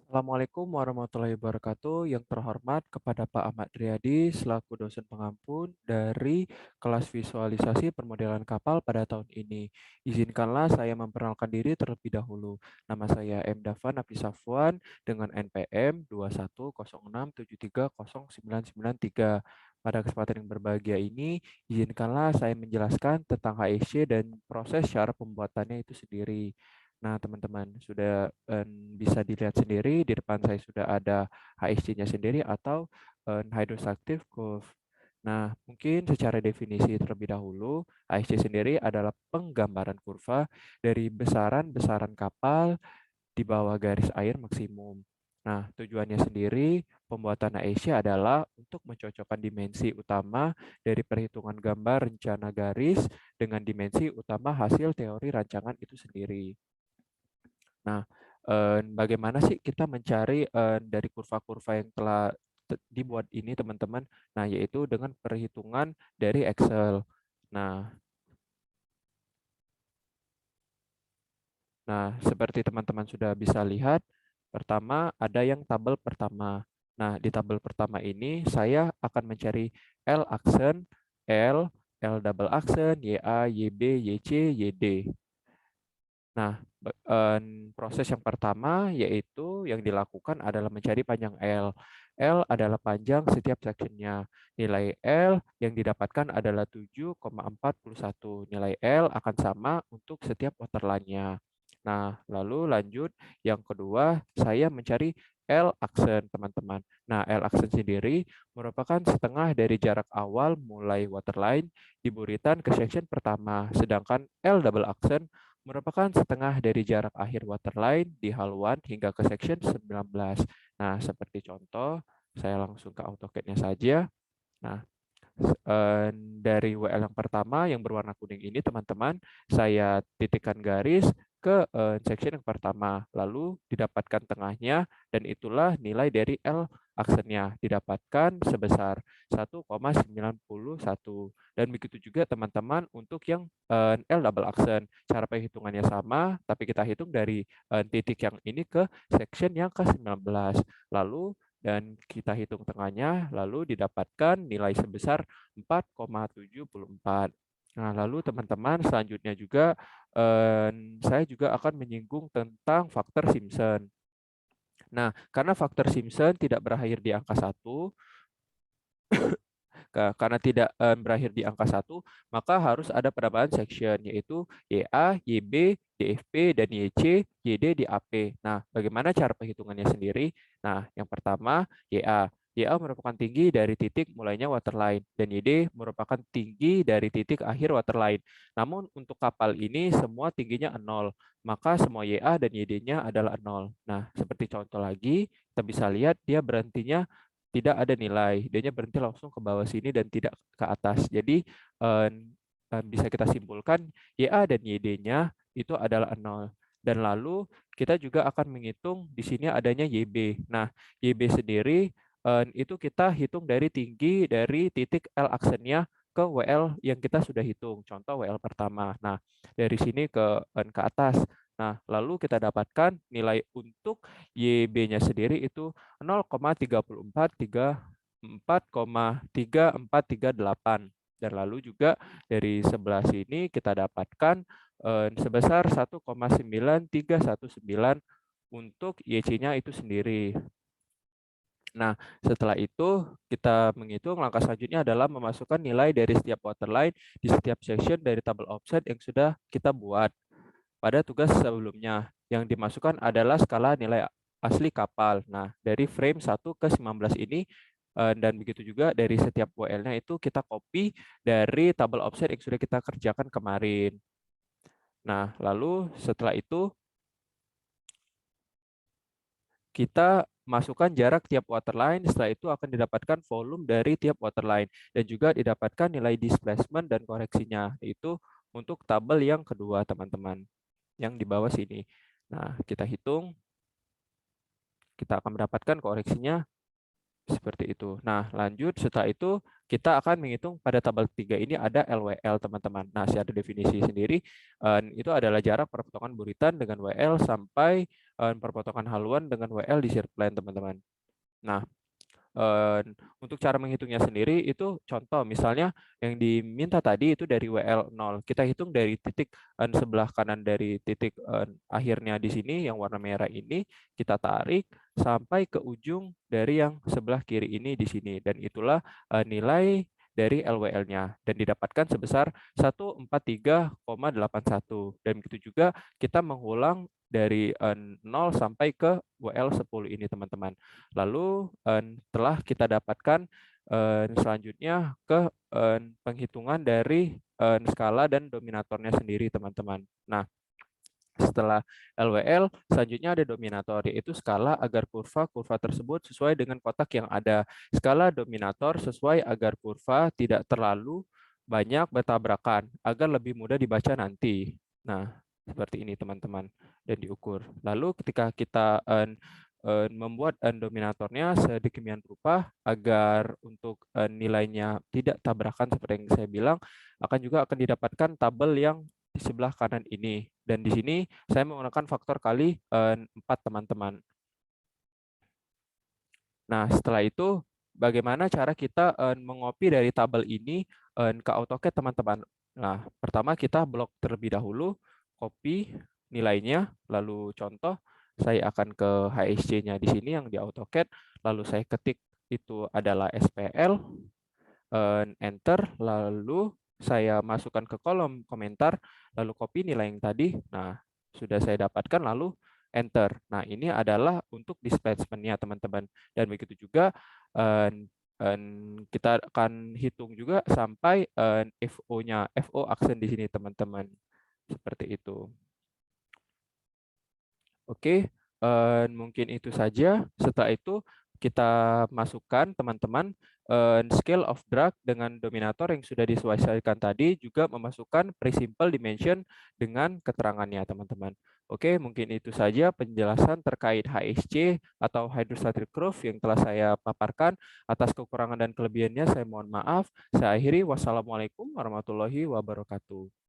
Assalamualaikum warahmatullahi wabarakatuh. Yang terhormat kepada Pak Ahmad Riyadi selaku dosen pengampun dari kelas visualisasi permodelan kapal pada tahun ini. Izinkanlah saya memperkenalkan diri terlebih dahulu. Nama saya M. Dafan Nafis Safwan dengan NPM 21067309993. Pada kesempatan yang berbahagia ini, izinkanlah saya menjelaskan tentang HSC dan proses cara pembuatannya itu sendiri. Nah, teman-teman sudah bisa dilihat sendiri di depan saya sudah ada HSC-nya sendiri atau hydrostatic curve. Nah, mungkin secara definisi terlebih dahulu, HSC sendiri adalah penggambaran kurva dari besaran-besaran kapal di bawah garis air maksimum. Nah, tujuannya sendiri pembuatan HSC adalah untuk mencocokkan dimensi utama dari perhitungan gambar rencana garis dengan dimensi utama hasil teori rancangan itu sendiri. Nah, bagaimana sih kita mencari dari kurva-kurva yang telah dibuat ini, teman-teman? Nah, yaitu dengan perhitungan dari Excel. Nah, seperti teman-teman sudah bisa lihat, pertama ada yang tabel pertama. Nah, di tabel pertama ini saya akan mencari L aksen, L double aksen, YA, YB, YC, YD. Nah, proses yang pertama yaitu yang dilakukan adalah mencari panjang L. L adalah panjang setiap sectionnya. Nilai L yang didapatkan adalah 7,41. Nilai L akan sama untuk setiap waterline-nya. Nah, lalu lanjut yang kedua, saya mencari L aksen, teman-teman. Nah, L aksen sendiri merupakan setengah dari jarak awal mulai waterline di buritan ke section pertama, sedangkan L double aksen merupakan setengah dari jarak akhir waterline di haluan hingga ke section 19. Nah, seperti contoh, saya langsung ke AutoCAD-nya saja. Nah, dari WL yang pertama yang berwarna kuning ini, teman-teman, saya titikkan garis ke section yang pertama, lalu didapatkan tengahnya, dan itulah nilai dari L aksennya, didapatkan sebesar 1,91. Dan begitu juga teman-teman untuk yang L double aksen. Cara perhitungannya sama, tapi kita hitung dari titik yang ini ke section yang ke-19. Lalu dan kita hitung tengahnya, lalu didapatkan nilai sebesar 4,74. Nah, lalu teman-teman selanjutnya juga saya juga akan menyinggung tentang faktor Simpson. Nah, karena faktor Simpson tidak berakhir di angka 1, karena tidak berakhir di angka 1, maka harus ada penambahan section, yaitu YA, YB, DFP, dan YC, YD di AP. Nah, bagaimana cara perhitungannya sendiri? Nah, yang pertama, YA. YA merupakan tinggi dari titik mulainya waterline, dan YD merupakan tinggi dari titik akhir waterline. Namun, untuk kapal ini semua tingginya 0, maka semua YA dan YD-nya adalah 0. Nah, seperti contoh lagi, kita bisa lihat dia berhentinya tidak ada nilai, dia berhenti langsung ke bawah sini dan tidak ke atas. Jadi bisa kita simpulkan YA dan YD-nya itu adalah 0. Dan lalu kita juga akan menghitung di sini adanya YB. Nah, YB sendiri itu kita hitung dari tinggi dari titik L aksennya ke WL yang kita sudah hitung. Contoh WL pertama. Nah, dari sini ke atas. Nah, lalu kita dapatkan nilai untuk YB-nya sendiri itu 0,3434,3438. Dan lalu juga dari sebelah sini kita dapatkan sebesar 1,9319 untuk YC-nya itu sendiri. Nah, setelah itu kita menghitung langkah selanjutnya adalah memasukkan nilai dari setiap waterline di setiap section dari tabel offset yang sudah kita buat pada tugas sebelumnya. Yang dimasukkan adalah skala nilai asli kapal. Nah, dari frame 1 ke 19 ini dan begitu juga dari setiap WL-nya itu kita copy dari tabel offset yang sudah kita kerjakan kemarin. Nah, lalu setelah itu kita masukkan jarak tiap waterline, setelah itu akan didapatkan volume dari tiap waterline dan juga didapatkan nilai displacement dan koreksinya, yaitu untuk tabel yang kedua, teman-teman, yang di bawah sini. Nah, kita hitung, kita akan mendapatkan koreksinya seperti itu. Nah, lanjut setelah itu kita akan menghitung pada tabel 3 ini ada LWL, teman-teman. Nah, secara definisi sendiri itu adalah jarak perpotongan buritan dengan WL sampai perpotongan haluan dengan WL di circle line, teman-teman. Nah, untuk cara menghitungnya sendiri itu contoh misalnya yang diminta tadi itu dari WL 0. Kita hitung dari titik sebelah kanan dari titik akhirnya di sini yang warna merah ini, kita tarik sampai ke ujung dari yang sebelah kiri ini di sini, dan itulah nilai dari LWL-nya dan didapatkan sebesar 143,81, dan begitu juga kita mengulang dari 0 sampai ke WL10 ini, teman-teman. Lalu telah kita dapatkan selanjutnya ke penghitungan dari skala dan dominatornya sendiri, teman-teman. Nah, setelah LWL, selanjutnya ada dominator, yaitu skala agar kurva tersebut sesuai dengan kotak yang ada. Skala dominator sesuai agar kurva tidak terlalu banyak bertabrakan, agar lebih mudah dibaca nanti. Nah, seperti ini, teman-teman, dan diukur. Lalu ketika kita membuat dominatornya sedemikian rupa agar untuk nilainya tidak tabrakan seperti yang saya bilang, akan didapatkan tabel yang di sebelah kanan ini. Dan di sini saya menggunakan faktor kali 4, teman-teman. Nah, setelah itu bagaimana cara kita mengopi dari tabel ini ke AutoCAD, teman-teman? Nah, pertama kita blok terlebih dahulu, copy nilainya, lalu contoh saya akan ke HSC-nya di sini yang di AutoCAD, lalu saya ketik itu adalah SPL, enter, lalu saya masukkan ke kolom komentar, lalu copy nilai yang tadi. Nah, sudah saya dapatkan, lalu enter. Nah, ini adalah untuk displacement-nya, teman-teman. Dan begitu juga kita akan hitung juga sampai FO-nya, FO aksen di sini, teman-teman. Seperti itu. Oke, mungkin itu saja. Setelah itu kita masukkan, teman-teman, scale of drag dengan dominator yang sudah disesuaikan tadi, juga memasukkan pre-simple dimension dengan keterangannya, teman-teman. Oke, mungkin itu saja penjelasan terkait HSC atau hydrostatic curve yang telah saya paparkan. Atas kekurangan dan kelebihannya saya mohon maaf. Saya akhiri. Wassalamualaikum warahmatullahi wabarakatuh.